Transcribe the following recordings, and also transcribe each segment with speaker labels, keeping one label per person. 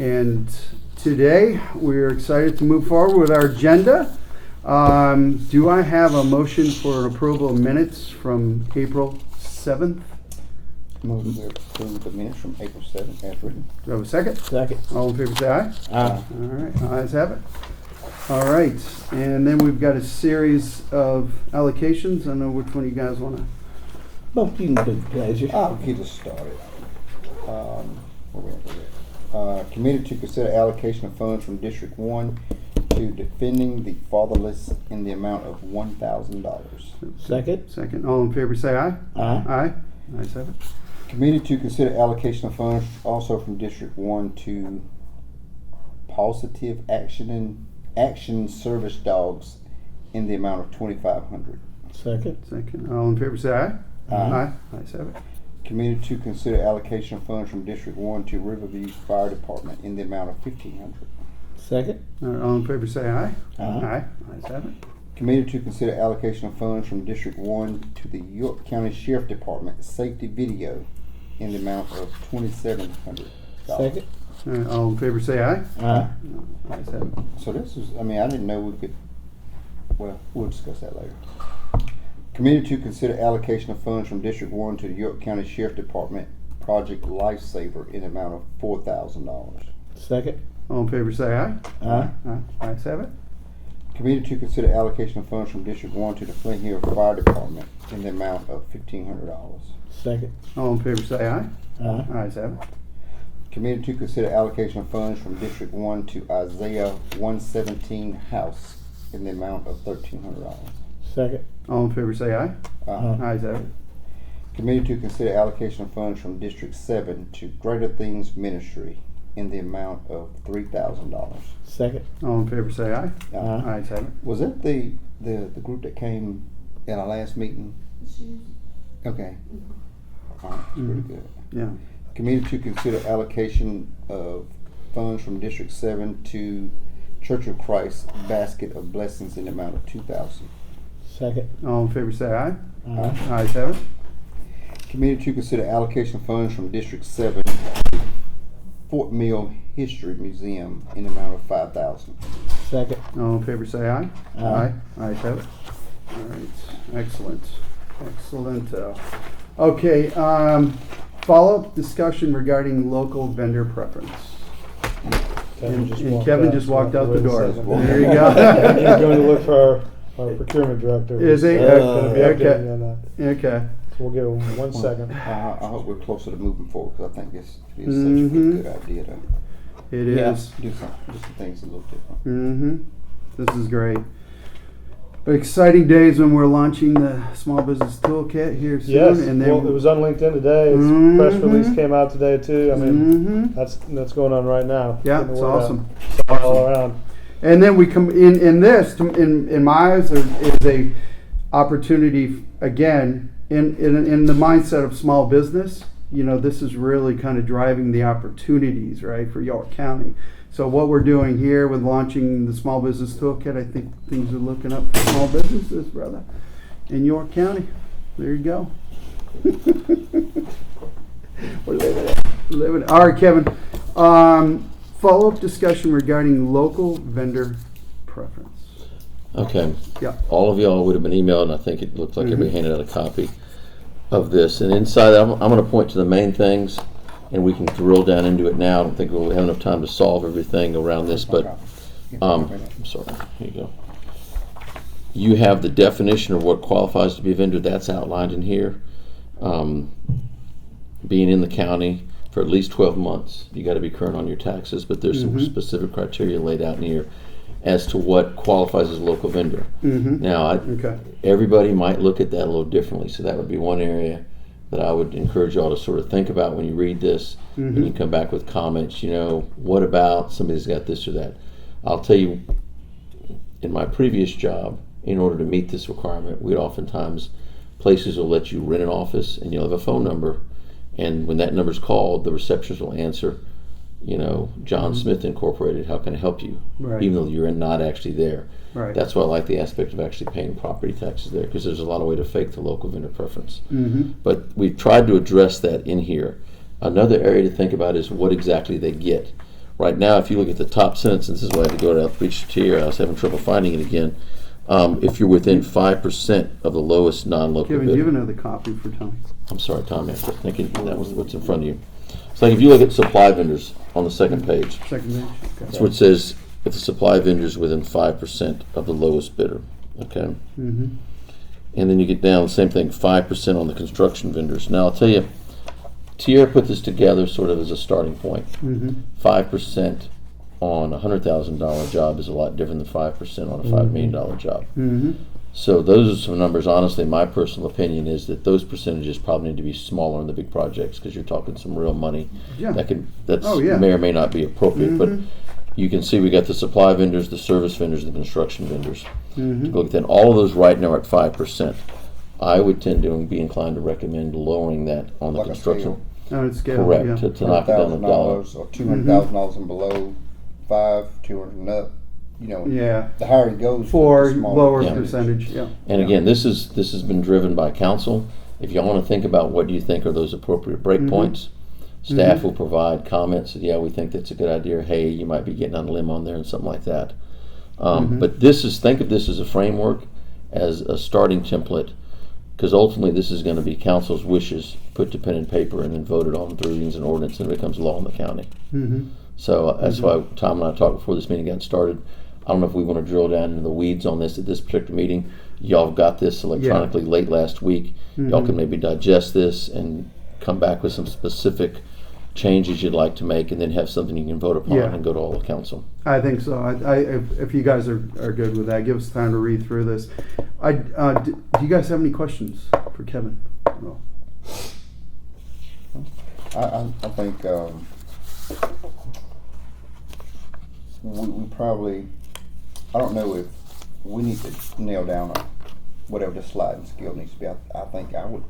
Speaker 1: And today, we're excited to move forward with our agenda. Do I have a motion for approval of minutes from April 7th?
Speaker 2: Move to approve the minutes from April 7th as written.
Speaker 1: Do I have a second?
Speaker 3: Second.
Speaker 1: All in favor, say aye.
Speaker 3: Aye.
Speaker 1: All right, ayes have it. All right, and then we've got a series of allocations. I don't know which one you guys want to.
Speaker 3: Both you can do pleasure.
Speaker 2: I'll get us started. Where we at? Committed to consider allocation of funds from District 1 to defending the fatherless in the amount of $1,000.
Speaker 3: Second.
Speaker 1: Second, all in favor, say aye.
Speaker 3: Aye.
Speaker 1: Aye, ayes have it.
Speaker 2: Committed to consider allocation of funds also from District 1 to positive action service dogs in the amount of $2,500.
Speaker 3: Second.
Speaker 1: Second, all in favor, say aye.
Speaker 3: Aye.
Speaker 1: Ayes have it.
Speaker 2: Committed to consider allocation of funds from District 1 to Riverview Fire Department in the amount of $1,500.
Speaker 3: Second.
Speaker 1: All in favor, say aye.
Speaker 3: Aye.
Speaker 1: Ayes have it.
Speaker 2: Committed to consider allocation of funds from District 1 to the York County Sheriff Department safety video in the amount of $2,700.
Speaker 3: Second.
Speaker 1: All in favor, say aye.
Speaker 3: Aye.
Speaker 1: Ayes have it.
Speaker 2: So this is, I didn't know we could, well, we'll discuss that later. Committed to consider allocation of funds from District 1 to the York County Sheriff Department Project Lifesaver in the amount of $4,000.
Speaker 3: Second.
Speaker 1: All in favor, say aye.
Speaker 3: Aye.
Speaker 1: Ayes have it.
Speaker 2: Committed to consider allocation of funds from District 1 to the Flint Hill Fire Department in the amount of $1,500.
Speaker 3: Second.
Speaker 1: All in favor, say aye.
Speaker 3: Aye.
Speaker 1: Ayes have it.
Speaker 2: Committed to consider allocation of funds from District 1 to Isaiah 117 House in the amount of $1,300.
Speaker 3: Second.
Speaker 1: All in favor, say aye. Ayes have it.
Speaker 2: Committed to consider allocation of funds from District 7 to Greater Things Ministry in the amount of $3,000.
Speaker 3: Second.
Speaker 1: All in favor, say aye.
Speaker 3: Aye.
Speaker 1: Ayes have it.
Speaker 2: Was that the group that came at our last meeting? Okay. All right, that's pretty good.
Speaker 1: Yeah.
Speaker 2: Committed to consider allocation of funds from District 7 to Church of Christ Basket of Blessings in the amount of $2,000.
Speaker 3: Second.
Speaker 1: All in favor, say aye.
Speaker 3: Aye.
Speaker 1: Ayes have it.
Speaker 2: Committed to consider allocation of funds from District 7 to Fort Mill History Museum in the amount of $5,000.
Speaker 3: Second.
Speaker 1: All in favor, say aye.
Speaker 3: Aye.
Speaker 1: Ayes have it. All right. Excellent. Excellent. Okay. Follow-up discussion regarding local vendor preference. Kevin just walked out the door. There you go.
Speaker 4: He's going to look for our procurement director.
Speaker 1: Is he?
Speaker 4: Going to be
Speaker 1: Okay.
Speaker 4: updating on that.
Speaker 1: Okay.
Speaker 4: So we'll give him 1 second.
Speaker 2: I hope we're closer to moving forward because I think this is such a
Speaker 1: Mhm.
Speaker 2: good idea to
Speaker 1: It
Speaker 3: Yeah.
Speaker 1: is.
Speaker 2: do some things a little different.
Speaker 1: Mm-hmm. This is great. Exciting days when we're launching the Small Business Toolkit here soon.
Speaker 4: Yes,
Speaker 1: And then,
Speaker 4: well, it was on LinkedIn today. Its
Speaker 1: Mhm.
Speaker 4: press release came out today too. I mean,
Speaker 1: Mhm.
Speaker 4: that's going on right now.
Speaker 1: Yeah,
Speaker 4: Getting the
Speaker 1: it's
Speaker 4: word out.
Speaker 1: awesome.
Speaker 4: It's all around.
Speaker 1: And then we come in this, in my eyes, is a opportunity, again, in the mindset of small business. You know, this is really kind of driving the opportunities, right, for York County. So what we're doing here with launching the Small Business Toolkit, I think things are looking up for small businesses, brother, in York County. There you go. We're living it. Living it. All right, Kevin. Follow-up discussion regarding local vendor preference.
Speaker 5: Okay.
Speaker 1: Yeah.
Speaker 5: All of y'all would have been emailed, and I think it looks like everybody handed out a copy of this. And inside, I'm going to point to the main things, and we can drill down into it now. I don't think we'll have enough time to solve everything around this, but I'm sorry. Here you go. You have the definition of what qualifies to be a vendor. That's outlined in here. Being in the county for at least 12 months. You got to be current on your taxes, but there's some specific criteria laid out in here as to what qualifies as a local vendor. Now,
Speaker 1: Okay.
Speaker 5: everybody might look at that a little differently, so that would be one area that I would encourage y'all to sort of think about when you read this, and you come back with comments. You know, what about somebody's got this or that? I'll tell you, in my previous job, in order to meet this requirement, we'd oftentimes, places will let you rent an office, and you'll have a phone number, and when that number's called, the receptionist will answer, you know, John Smith Incorporated, how can I help you?
Speaker 1: Right.
Speaker 5: Even though you're not actually there.
Speaker 1: Right.
Speaker 5: That's why I like the aspect of actually paying property taxes there, because there's a lot of way to fake the local vendor preference. But we've tried to address that in here. Another area to think about is what exactly they get. right now, if you look at the top sentence, and this is why I had to go to reach to here, I was having trouble finding it again. If you're within 5% of the lowest non-local
Speaker 1: Kevin, do you
Speaker 5: bidder.
Speaker 1: have another copy for Tommy?
Speaker 5: I'm sorry, Tommy, I was thinking that was what's in front of you. It's like if you look at supply vendors on the second page,
Speaker 1: Second page?
Speaker 5: that's what it says, if the supply vendor is within 5% of the lowest bidder, okay?
Speaker 1: Mm-hmm.
Speaker 5: And then you get down, same thing, 5% on the construction vendors. Now, I'll tell you, Tierra put this together sort of as a starting point.
Speaker 1: Mm-hmm.
Speaker 5: 5% on a $100,000 job is a lot different than 5% on a $5 million job.
Speaker 1: Mm-hmm.
Speaker 5: So those are some numbers. Honestly, my personal opinion is that those percentages probably need to be smaller in the big projects because you're talking some real money
Speaker 1: Yeah.
Speaker 5: that's
Speaker 1: Oh, yeah.
Speaker 5: may or may not be appropriate. But
Speaker 1: Mhm.
Speaker 5: you can see we got the supply vendors, the service vendors, the construction vendors.
Speaker 1: Mhm.
Speaker 5: Look at that. All of those right now are at 5%. I would tend to be inclined to recommend lowering that on the
Speaker 2: Like a
Speaker 5: construction.
Speaker 2: scale.
Speaker 1: On its scale,
Speaker 5: Correct.
Speaker 1: yeah.
Speaker 5: To knock it down a dollar.
Speaker 2: $100,000 or $200,000 and below, 200 and up. You know,
Speaker 1: Yeah,
Speaker 2: the higher it goes,
Speaker 1: for
Speaker 2: the smaller
Speaker 1: lower
Speaker 5: Yeah.
Speaker 1: percentage, yeah.
Speaker 5: And again, this has been driven by council. If y'all want to think about what do you think are those appropriate breakpoints, staff will provide comments that, yeah, we think that's a good idea. Hey, you might be getting on a limb on there and something like that. But think of this as a framework, as a starting template, because ultimately this is going to be council's wishes put to pen and paper and then voted on through readings and ordinance, and it becomes law in the county.
Speaker 1: Mm-hmm.
Speaker 5: So that's why Tom and I talked before this meeting got started. I don't know if we want to drill down into the weeds on this at this particular meeting. Y'all have got this electronically late last week. Y'all can maybe digest this and come back with some specific changes you'd like to make, and then have something you can vote upon
Speaker 1: Yeah.
Speaker 5: and go to all the council.
Speaker 1: I think so. If you guys are good with that, give us time to read through this. Do you guys have any questions for Kevin? No.
Speaker 2: I think we probably, I don't know if we need to nail down whatever the sliding scale needs to be. I think I would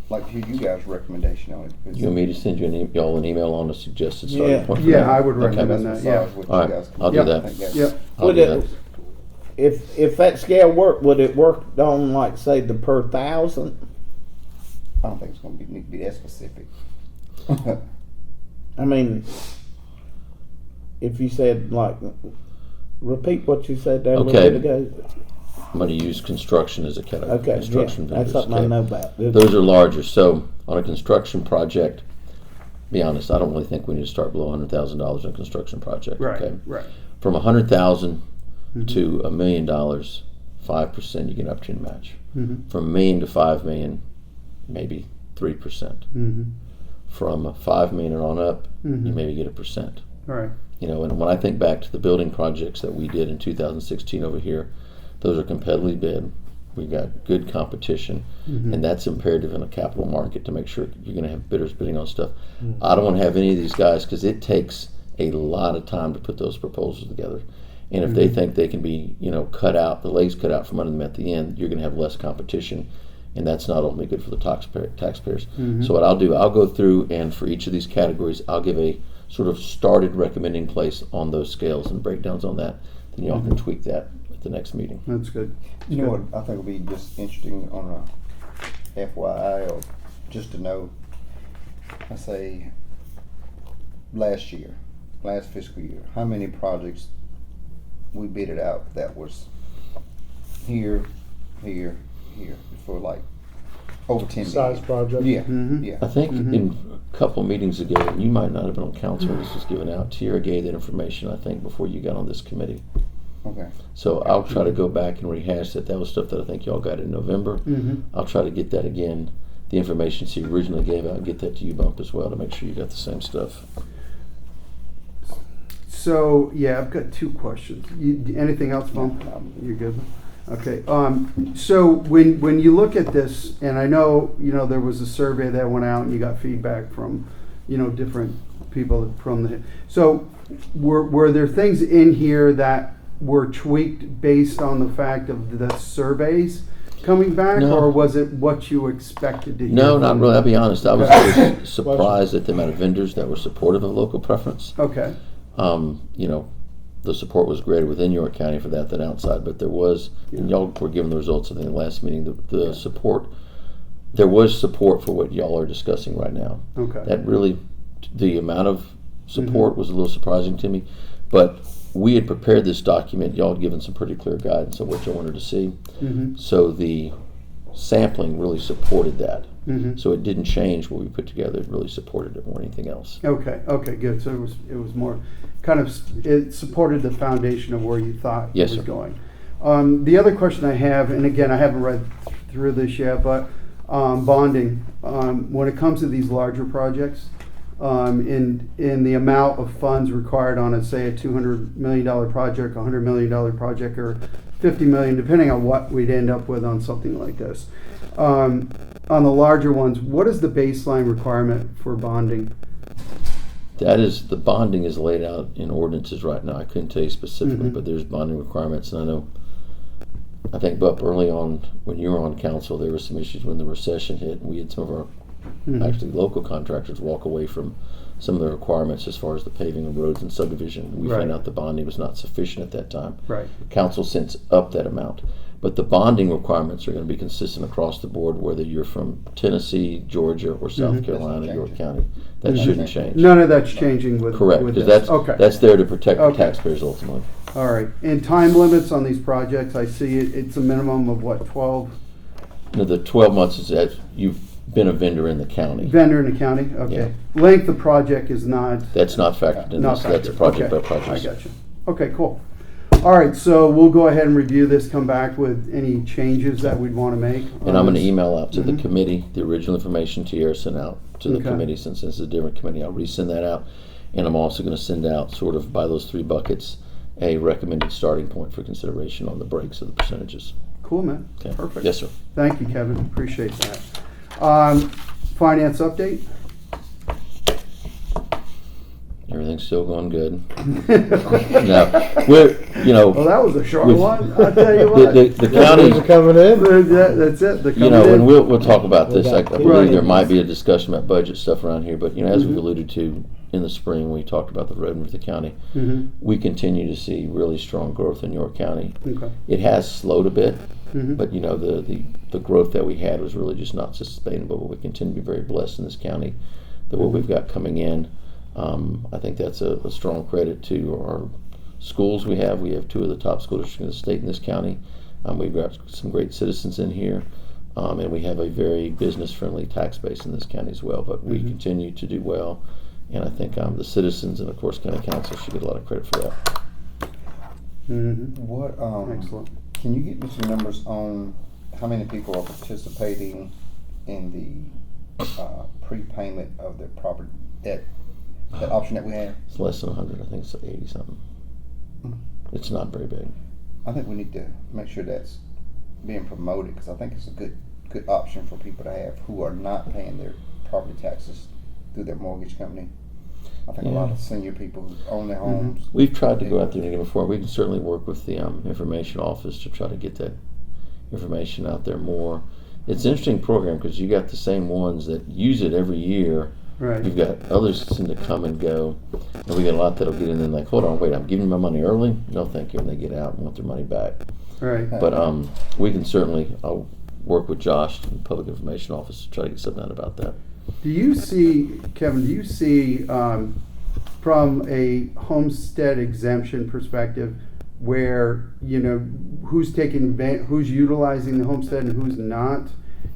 Speaker 2: like to hear you guys' recommendation on it.
Speaker 5: You want me to send you y'all an email on a suggested starting
Speaker 3: Yeah.
Speaker 5: point? for
Speaker 1: Yeah,
Speaker 5: that?
Speaker 1: I would
Speaker 5: Okay.
Speaker 1: recommend
Speaker 2: That's
Speaker 1: that, yeah.
Speaker 2: besides what
Speaker 5: All right,
Speaker 2: you guys can
Speaker 5: I'll do
Speaker 1: Yep.
Speaker 5: that.
Speaker 2: I think that's-
Speaker 1: Yep.
Speaker 5: I'll
Speaker 3: Would
Speaker 5: do
Speaker 3: it,
Speaker 5: that.
Speaker 3: if that scale worked, would it work on like say the per thousand?
Speaker 2: I don't think it's going to need to be that specific.
Speaker 3: I mean, if you said like, repeat what you said there a
Speaker 5: Okay.
Speaker 3: little bit ago.
Speaker 5: I'm going to use construction as a category.
Speaker 3: Okay,
Speaker 5: Construction
Speaker 3: yeah, that's
Speaker 5: vendors.
Speaker 3: something
Speaker 5: okay?
Speaker 3: I know about.
Speaker 5: Those are larger. So on a construction project, be honest, I don't really think we need to start below $100,000 on a construction project.
Speaker 1: Right,
Speaker 5: Okay.
Speaker 1: right.
Speaker 5: From $100,000 to $1 million, 5% you get an opportunity match.
Speaker 1: Mm-hmm.
Speaker 5: From $1 million to $5 million, maybe 3%.
Speaker 1: Mm-hmm.
Speaker 5: From $5 million and on up,
Speaker 1: Mhm.
Speaker 5: you maybe get 1%.
Speaker 1: All right.
Speaker 5: You know, and when I think back to the building projects that we did in 2016 over here, those are competitively bid. We've got good competition, and that's imperative in a capital market to make sure you're going to have bidders bidding on stuff. I don't want to have any of these guys because it takes a lot of time to put those proposals together. And if they think they can be, cut out, the legs cut out from under them at the end, you're going to have less competition, and that's not only good for the taxpayers. So what I'll do, I'll go through, and for each of these categories, I'll give a sort of started recommending place on those scales and breakdowns on that. Then y'all can tweak that at the next meeting.
Speaker 1: That's good.
Speaker 2: You know what I think would be just interesting on a FYI, or just to know, I say last fiscal year, how many projects we bid it out that was here for like over 10
Speaker 4: Size
Speaker 2: million.
Speaker 4: project.
Speaker 2: Yeah,
Speaker 1: Mhm.
Speaker 2: yeah.
Speaker 5: I think in a couple meetings ago, and you might not have been on council when this was given out, Tierra gave that information, I think, before you got on this committee.
Speaker 2: Okay.
Speaker 5: So I'll try to go back and rehash that. That was stuff that I think y'all got in November.
Speaker 1: Mm-hmm.
Speaker 5: I'll try to get that again. The information she originally gave out, get that to you, Bump, as well, to make sure you got the same stuff.
Speaker 1: So, yeah, I've got two questions. Anything else, Bump? You're good? Okay. So when you look at this, and I know, there was a survey that went out and you got feedback from, different people from the, so were there things in here that were tweaked based on the fact of the surveys coming back,
Speaker 5: No.
Speaker 1: or was it what you expected to hear?
Speaker 5: No,
Speaker 1: from
Speaker 5: not really. I'll be honest. I was
Speaker 1: Okay.
Speaker 5: really surprised at the amount of vendors that were supportive of local preference.
Speaker 1: Okay.
Speaker 5: The support was greater within York County for that than outside, but there was, and y'all were given the results of the last meeting, the support, there was support for what y'all are discussing right now.
Speaker 1: Okay.
Speaker 5: That really, the amount of support was a little surprising to me. But we had prepared this document. Y'all had given some pretty clear guidance on what you wanted to see. So the sampling really supported that. So it didn't change what we put together. It really supported it more than anything else.
Speaker 1: Okay, good. So it was more kind of, it supported the foundation of where you thought
Speaker 5: Yes,
Speaker 1: it was
Speaker 5: sir.
Speaker 1: going. The other question I have, and again, I haven't read through this yet, but bonding, when it comes to these larger projects, in the amount of funds required on a, say, a $200 million project, $100 million project, or $50 million, depending on what we'd end up with on something like this. On the larger ones, what is the baseline requirement for bonding?
Speaker 5: That is, the bonding is laid out in ordinances right now. I couldn't tell you specifically, but there's bonding requirements, and I know, I think, Bup, early on when you were on council, there were some issues when the recession hit, and we had some of our actually local contractors walk away from some of the requirements as far as the paving of roads and subdivision. We found
Speaker 1: Right.
Speaker 5: out the bonding was not sufficient at that time.
Speaker 1: Right.
Speaker 5: Council since upped that amount. But the bonding requirements are going to be consistent across the board, whether you're from Tennessee, Georgia, or South Carolina,
Speaker 2: Doesn't
Speaker 5: York
Speaker 2: change.
Speaker 5: County. That shouldn't change.
Speaker 1: None of that's changing with
Speaker 5: Correct,
Speaker 1: with
Speaker 5: because
Speaker 1: this.
Speaker 5: that's
Speaker 1: Okay.
Speaker 5: that's there to protect the
Speaker 1: Okay.
Speaker 5: taxpayers ultimately.
Speaker 1: All right. And time limits on these projects, I see it's a minimum of what, 12
Speaker 5: Now, the 12 months is that you've been a vendor in the county.
Speaker 1: vendor in the county? Okay. Length of project is not.
Speaker 5: That's not factored in
Speaker 1: Not
Speaker 5: this. That's a
Speaker 1: factored.
Speaker 5: project
Speaker 1: Okay.
Speaker 5: by project.
Speaker 1: I got you. Okay, cool. All right, so we'll go ahead and review this, come back with any changes that we'd want to make.
Speaker 5: And I'm going to
Speaker 1: this.
Speaker 5: email out to the committee the original information Tierra sent out to the
Speaker 1: Okay.
Speaker 5: committee, since this is a different committee. I'll resend that out. And I'm also going to send out, sort of by those three buckets, a recommended starting point for consideration on the breaks of the percentages.
Speaker 1: Cool, man.
Speaker 5: Okay.
Speaker 1: Perfect.
Speaker 5: Yes, sir.
Speaker 1: Thank you, Kevin. Appreciate that. Finance update?
Speaker 5: Everything's still going good. No, we're,
Speaker 1: Well, that was a short
Speaker 5: With-
Speaker 1: one. I tell you what.
Speaker 5: the
Speaker 4: These are
Speaker 5: county,
Speaker 4: coming in.
Speaker 1: That's it. They're
Speaker 5: you know,
Speaker 1: coming
Speaker 5: and
Speaker 1: in.
Speaker 5: we'll talk about this. I believe
Speaker 1: Right.
Speaker 5: there might be a discussion about budget stuff around here, but, as
Speaker 1: Mm-hmm.
Speaker 5: we've alluded to in the spring, we talked about the road in the county.
Speaker 1: Mhm.
Speaker 5: We continue to see really strong growth in York County.
Speaker 1: Okay.
Speaker 5: It has slowed a bit,
Speaker 1: Mhm.
Speaker 5: but the growth that we had was really just not sustainable. But we continue to be very blessed in this county that what we've got coming in. I think that's a strong credit to our schools we have. We have two of the top school districts in the state in this county. We've got some great citizens in here, and we have a very business-friendly tax base in this county as well. But we continue to do well, and I think the citizens and of course county council should get a lot of credit for that.
Speaker 1: Mhm.
Speaker 2: What,
Speaker 1: Excellent.
Speaker 2: can you get me some numbers on how many people are participating in the prepayment of the property, that option that we have?
Speaker 5: It's less than 100. I think it's 80 something. It's not very big.
Speaker 2: I think we need to make sure that's being promoted, because I think it's a good option for people to have who are not paying their property taxes through their mortgage company. I think a lot of senior people who own their homes.
Speaker 5: We've tried to go out there again before. We can certainly work with the information office to try to get that information out there more. It's an interesting program because you got the same ones that use it every year.
Speaker 1: Right.
Speaker 5: You've got others seem to come and go, and we got a lot that'll get in and like, hold on, wait, I'm giving you my money early. No, thank you, and they get out and want their money back.
Speaker 1: Right.
Speaker 5: But we can certainly I'll work with Josh in the Public Information Office to try to get something out about that.
Speaker 1: Do you see, Kevin, from a homestead exemption perspective, where, who's who's utilizing the homestead and who's not?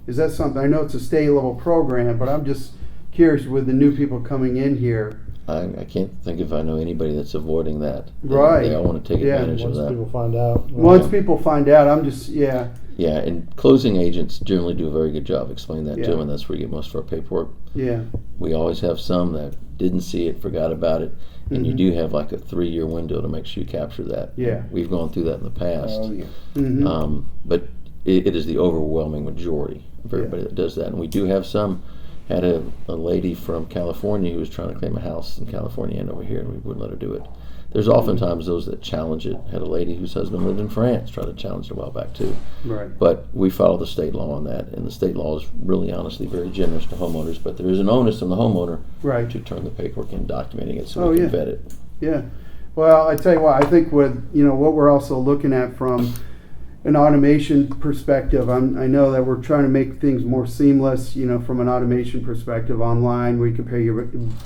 Speaker 1: Is that something, I know it's a state level program, but I'm just curious with the new people coming in here.
Speaker 5: I can't think if I know anybody that's avoiding that.
Speaker 1: Right.
Speaker 5: They all want to take
Speaker 1: Yeah.
Speaker 5: advantage of
Speaker 4: Once
Speaker 5: that.
Speaker 4: people find out.
Speaker 1: Once people find out, I'm just, yeah.
Speaker 5: Yeah, and closing agents generally do a very good job explaining that to
Speaker 1: Yeah.
Speaker 5: them, and that's where we get most of our paperwork.
Speaker 1: Yeah.
Speaker 5: We always have some that didn't see it, forgot about it, and you do have like a 3-year window to make sure you capture that.
Speaker 1: Yeah.
Speaker 5: We've gone through that in the past.
Speaker 2: Oh, yeah.
Speaker 1: Mhm.
Speaker 5: But it is the overwhelming majority of everybody that does that. And we do have some. Had a lady from California who was trying to claim a house in California and over here, and we wouldn't let her do it. There's oftentimes those that challenge it. Had a lady whose husband lived in France, tried to challenge it a while back too.
Speaker 1: Right.
Speaker 5: But we follow the state law on that, and the state law is really honestly very generous to homeowners, but there is an onus on the homeowner
Speaker 1: Right.
Speaker 5: to turn the paperwork in, documenting it so
Speaker 1: Oh,
Speaker 5: we can
Speaker 1: yeah.
Speaker 5: vet it.
Speaker 1: Yeah. Well, I tell you what, I think with, what we're also looking at from, an automation perspective, I know that we're trying to make things more seamless, you know, from an automation perspective online, where you can pay your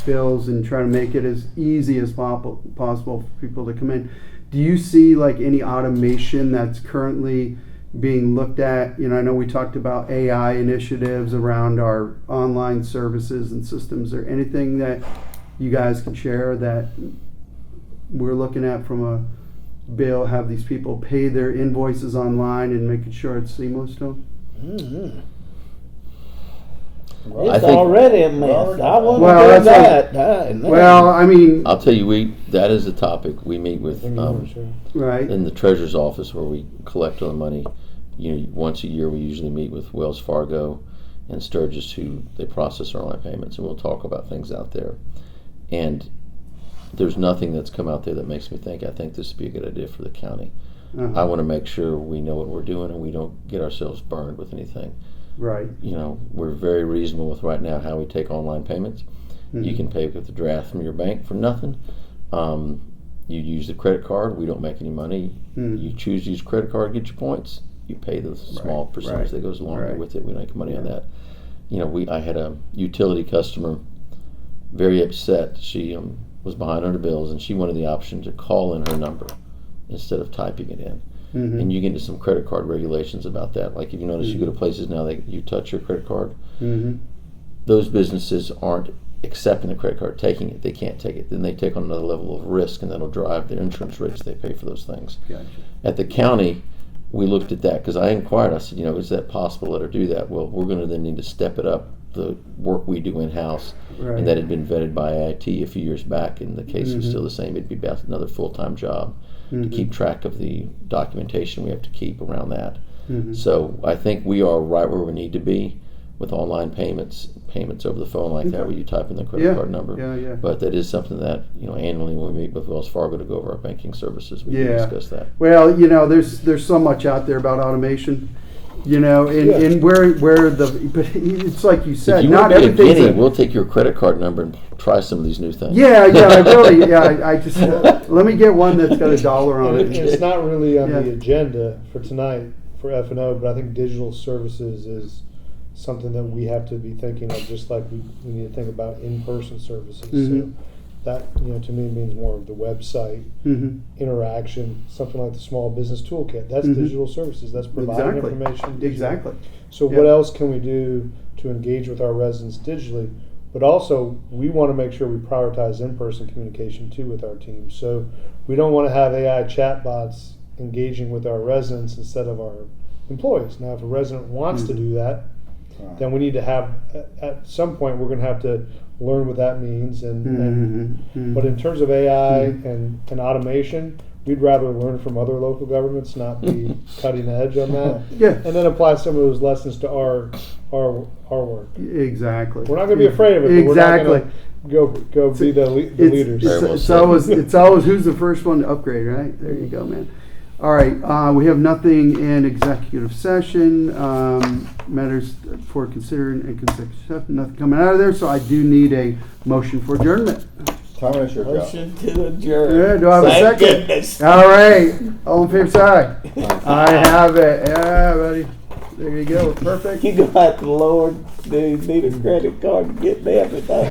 Speaker 1: bills and try to make it as easy as possible for people to come in. Do you see like any automation that's currently being looked at? You know, I know we talked about AI initiatives around our online services and systems. Is there anything that you guys can share that we're looking at from a bill, have these people pay their invoices online and making sure it's seamless to them?
Speaker 3: Mm-hmm.
Speaker 5: I
Speaker 3: It's
Speaker 5: think-
Speaker 3: already a mess. I wouldn't
Speaker 1: Well,
Speaker 3: do
Speaker 1: that's
Speaker 3: that. No.
Speaker 1: Well, I mean,
Speaker 5: I'll tell you, that is a topic we meet with
Speaker 4: Sure.
Speaker 1: right.
Speaker 5: in the treasurer's office where we collect all the money. You know, once a year we usually meet with Wells Fargo and Sturgis, who they process our online payments, and we'll talk about things out there. And there's nothing that's come out there that makes me think, I think this would be a good idea for the county. I want to make sure we know what we're doing and we don't get ourselves burned with anything.
Speaker 1: Right.
Speaker 5: You know, we're very reasonable with right now how we take online payments. You can pay with the draft from your bank for nothing. You use the credit card. We don't make any money. You choose to use credit card, get your points. You pay the small percentage that goes along with it. We don't make money on that. You know, I had a utility customer very upset. She was behind on her bills, and she wanted the option to call in her number instead of typing it in. And you get into some credit card regulations about that. Like if you notice, you go to places now that you touch your credit card. Those businesses aren't accepting the credit card, taking it. They can't take it. Then they take on another level of risk, and that'll drive their insurance rates they pay for those things.
Speaker 1: Gotcha.
Speaker 5: At the county, we looked at that because I inquired. I said, you know, is that possible to let her do that? Well, we're going to then need to step it up, the work we do in-house.
Speaker 1: Right.
Speaker 5: And that had been vetted by IT a few years back, and the case was still the same. It'd be about another full-time job to keep track of the documentation we have to keep around that. So I think we are right where we need to be with online payments over the phone like that, where you type in the credit card number.
Speaker 1: Yeah.
Speaker 5: But that is something that, you know, annually when we meet with Wells Fargo to go over our banking services, we do
Speaker 1: Yeah.
Speaker 5: discuss that.
Speaker 1: Well, you know, there's so much out there about automation, you know, and where but it's like you
Speaker 5: If
Speaker 1: said,
Speaker 5: you
Speaker 1: not
Speaker 5: want to be a
Speaker 1: everything's
Speaker 5: guinea, we'll take your credit card number and try some of these new things.
Speaker 1: I really, I just let me get one that's got $1 on
Speaker 4: And
Speaker 1: it.
Speaker 4: it's not really on
Speaker 1: Yeah.
Speaker 4: the agenda for tonight for F&O, but I think digital services is something that we have to be thinking of, just like we need to think about in-person services. So that, you know, to me means more of the website interaction, something like the small business toolkit. That's digital services. That's providing
Speaker 1: Exactly.
Speaker 4: information digitally.
Speaker 1: Exactly.
Speaker 4: So what else can we do to engage with our residents digitally? But also, we want to make sure we prioritize in-person communication too with our team. So we don't want to have AI chatbots engaging with our residents instead of our employees. Now, if a resident wants to do that, then we need to have, at some point, we're going to have to learn what that means. But in terms of AI and automation, we'd rather learn from other local governments, not be cutting edge on that.
Speaker 1: Yeah.
Speaker 4: And then apply some of those lessons to our work.
Speaker 1: Exactly.
Speaker 4: We're not going to be afraid of it. But
Speaker 1: Exactly.
Speaker 4: We're not going to go be the leaders.
Speaker 5: Very well
Speaker 1: It's
Speaker 5: said.
Speaker 1: always who's the first one to upgrade, right? There you go, man. All right, we have nothing in executive session. Matters for considering in executive session. Nothing coming out of there, so I do need a motion for adjournment.
Speaker 2: Tom, that's your job.
Speaker 3: Motion to adjourn.
Speaker 1: Yeah, do I have a
Speaker 3: Thank
Speaker 1: second?
Speaker 3: goodness.
Speaker 1: All right, all in favor, say aye. I have it. Yeah, buddy. There you go. Perfect.
Speaker 3: You go out to the Lord, dude, need a credit card to get me everything.